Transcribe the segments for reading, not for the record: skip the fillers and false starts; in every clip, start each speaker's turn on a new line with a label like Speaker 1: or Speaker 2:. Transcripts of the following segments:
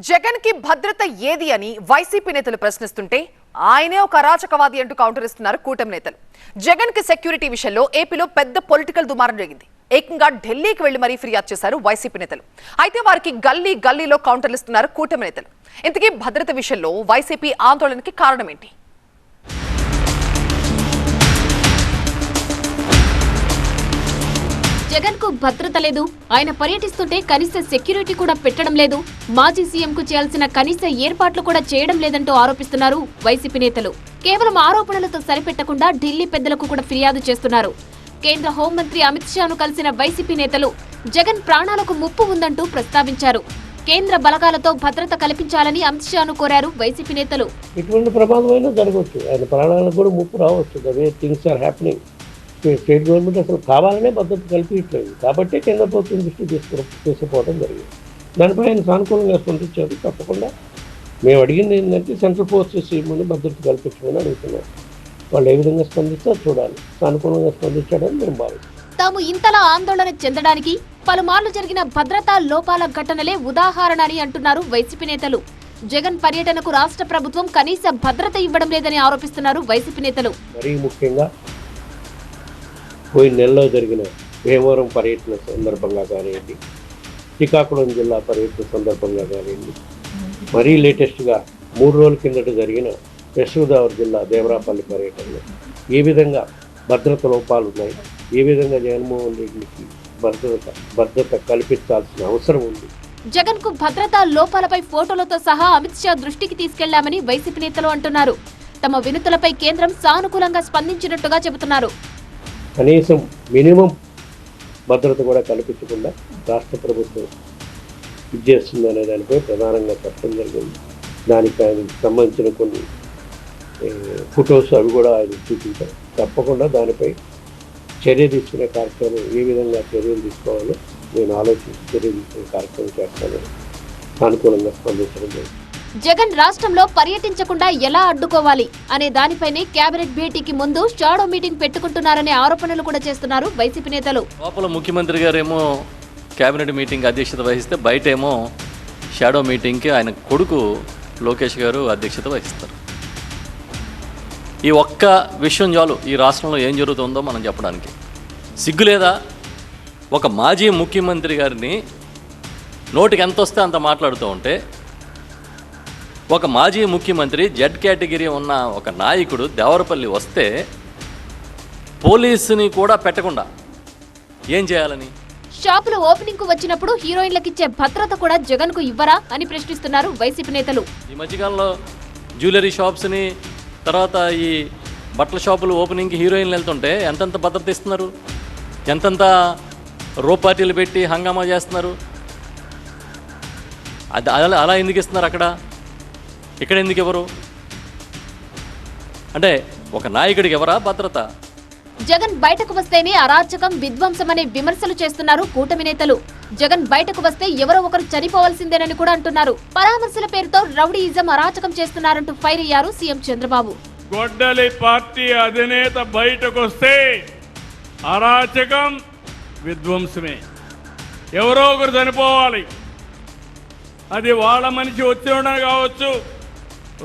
Speaker 1: జగన్ కి భద్రత ఏది అని వైసీపీ నేతలు ప్రశ్నిస్తుంటే ఆయనే ఒక అరాచకవాది అంటూ కౌంటర్ ఇస్తున్నారు కూటమి నేతలు. జగన్ కి సెక్యూరిటీ విషయంలో ఏపీలో పెద్ద పొలిటికల్ దుమారం జరిగింది. ఏకంగా ఢిల్లీకి వెళ్లి మరీ ఫిర్యాదు చేశారు వైసీపీ నేతలు. అయితే వారికి గల్లీలో కౌంటర్లు ఇస్తున్నారు కూటమి నేతలు. ఇంతకీ భద్రత విషయంలో వైసీపీ ఆందోళనకి కారణం ఏంటి?
Speaker 2: జగన్ కు భద్రత లేదు, ఆయన పర్యటిస్తుంటే కనీస సెక్యూరిటీ కూడా పెట్టడం లేదు, మాజీ సీఎం కు చేయాల్సిన కనీస ఏర్పాట్లు కూడా చేయడం లేదంటూ ఆరోపిస్తున్నారు వైసీపీ నేతలు. కేవలం ఆరోపణలతో సరిపెట్టకుండా ఢిల్లీ పెద్దలకు కూడా ఫిర్యాదు చేస్తున్నారు. కేంద్ర హోంమంత్రి అమిత్ షాను కలిసిన వైసీపీ నేతలు జగన్ ప్రాణాలకు ముప్పు ఉందంటూ ప్రస్తావించారు. కేంద్ర బలగాలతో భద్రత కల్పించాలని అమిత్ షాను కోరారు వైసీపీ నేతలు.
Speaker 3: ఇటువంటి ప్రమాదమైనా జరగవచ్చు, ఆయన ప్రాణాలకు కూడా ముప్పు రావచ్చు. The way things are happening. State government అసలు కావాలనే భద్రత కల్పించలేదు కాబట్టి కేంద్ర ప్రభుత్వం దృష్టి తీసుకుపోవడం జరిగింది. దానిపై ఆయన సానుకూలంగా స్పందించారు. తప్పకుండా మేము అడిగింది ఏంటంటే సెంట్రల్ ఫోర్సెస్ ఇవ్వమని భద్రత కల్పించమని అడుగుతున్నారు. వాళ్ళు ఏ విధంగా స్పందిస్తారో చూడాలి. సానుకూలంగా స్పందించడానికి మేము భావిస్తాం.
Speaker 2: తాము ఇంతలా ఆందోళన చెందడానికి పలుమార్లు జరిగిన భద్రతా లోపాల ఘటనలే ఉదాహరణ అని అంటున్నారు వైసీపీ నేతలు. జగన్ పర్యటనకు రాష్ట్ర ప్రభుత్వం కనీస భద్రత ఇవ్వడం లేదని ఆరోపిస్తున్నారు వైసీపీ నేతలు.
Speaker 3: మరీ ముఖ్యంగా పోయిన నెలలో జరిగిన భీమవరం పర్యటన సందర్భంగా కానివ్వండి, శ్రీకాకుళం జిల్లా పర్యటన సందర్భంగా కానివ్వండి, మరీ లేటెస్ట్గా 3 రోజుల కిందట జరిగిన వెస్ట్ గోదావరి జిల్లా దేవరాపల్లి పర్యటనలో ఏ విధంగా భద్రత లోపాలు ఉన్నాయి, ఏ విధంగా జగన్మోహన్ రెడ్డికి భద్రత కల్పించాల్సిన అవసరం ఉంది.
Speaker 2: జగన్ కు భద్రతా లోపాలపై ఫోటోలతో సహా అమిత్ షా దృష్టికి తీసుకెళ్లామని వైసీపీ నేతలు అంటున్నారు. తమ వినతులపై కేంద్రం సానుకూలంగా స్పందించినట్టుగా చెబుతున్నారు.
Speaker 3: కనీసం మినిమం భద్రత కూడా కల్పించకుండా రాష్ట్ర ప్రభుత్వం ఇచ్చేస్తుందనే దానిపై ప్రధానంగా చెప్పడం జరిగింది. దానికి ఆయనకు సంబంధించిన కొన్ని ఫొటోస్ అవి కూడా ఆయన చూపించారు. తప్పకుండా దానిపై చర్య తీసుకునే కార్యక్రమం ఏ విధంగా చర్యలు తీసుకోవాలో నేను ఆలోచించి చర్య తీసుకునే కార్యక్రమం చేస్తాను. సానుకూలంగా స్పందించడం జరిగింది.
Speaker 2: జగన్ రాష్ట్రంలో పర్యటించకుండా ఎలా అడ్డుకోవాలి అనే దానిపైనే కేబినెట్ భేటీకి ముందు షాడో మీటింగ్ పెట్టుకుంటున్నారనే ఆరోపణలు కూడా చేస్తున్నారు వైసీపీ నేతలు.
Speaker 4: లోపల ముఖ్యమంత్రి గారేమో కేబినెట్ మీటింగ్ అధ్యక్షత వహిస్తే బయటేమో షాడో మీటింగ్కి ఆయన కొడుకు లోకేష్ గారు అధ్యక్షత వహిస్తారు. ఈ ఒక్క విషయం చాలు ఈ రాష్ట్రంలో ఏం జరుగుతుందో మనం చెప్పడానికి. సిగ్గు లేదా? ఒక మాజీ ముఖ్యమంత్రి గారిని నోటికి ఎంత వస్తే అంత మాట్లాడుతూ ఉంటే, ఒక మాజీ ముఖ్యమంత్రి జెడ్ కేటగిరీ ఉన్న ఒక నాయకుడు దేవరపల్లి వస్తే పోలీసుని కూడా పెట్టకుండా ఏం చేయాలని?
Speaker 2: షాపులు ఓపెనింగ్ కు వచ్చినప్పుడు హీరోయిన్లకిచ్చే భద్రత కూడా జగన్ కు ఇవ్వరా అని ప్రశ్నిస్తున్నారు వైసీపీ నేతలు.
Speaker 4: ఈ మధ్యకాలంలో జ్యువెలరీ షాప్స్ని, తర్వాత ఈ బట్టల షాపులు ఓపెనింగ్కి హీరోయిన్లు వెళ్తుంటే ఎంతెంత భద్రత ఇస్తున్నారు, ఎంతెంత పార్టీలు పెట్టి హంగామా చేస్తున్నారు. అది అలా ఎందుకు ఇస్తున్నారు? ఇక్కడ ఎందుకు ఎవరు? అంటే ఒక నాయకుడికి ఎవరా భద్రత?
Speaker 2: జగన్ బయటకు వస్తేనే అరాచకం, విధ్వంసం అనే విమర్శలు చేస్తున్నారు కూటమి నేతలు. జగన్ బయటకు వస్తే ఎవరో ఒకరు చనిపోవాల్సిందేనని కూడా అంటున్నారు. పరామర్శల పేరుతో రౌడీయిజం, అరాచకం చేస్తున్నారంటూ ఫైర్ అయ్యారు సీఎం చంద్రబాబు.
Speaker 5: గొడ్డలి పార్టీ అధినేత బయటకు వస్తే అరాచకం, విధ్వంసమే. ఎవరో ఒకరు చనిపోవాలి. అది వాళ్ళ మనిషి వచ్చి ఉండడం కావచ్చు,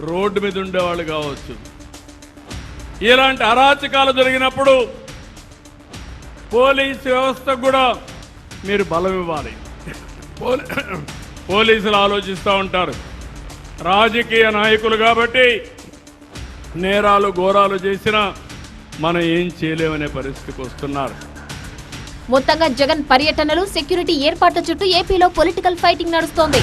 Speaker 5: రోడ్డు మీద ఉండేవాళ్ళు కావచ్చు. ఇలాంటి అరాచకాలు జరిగినప్పుడు పోలీసు వ్యవస్థకు కూడా మీరు బలం ఇవ్వాలి. పోలీసులు ఆలోచిస్తూ ఉంటారు, రాజకీయ నాయకులు కాబట్టి నేరాలు ఘోరాలు చేసినా మనం ఏం చేయలేమనే పరిస్థితికి వస్తున్నారు.
Speaker 2: మొత్తంగా జగన్ పర్యటనలు, సెక్యూరిటీ ఏర్పాట్ల చుట్టూ ఏపీలో పొలిటికల్ ఫైటింగ్ నడుస్తోంది.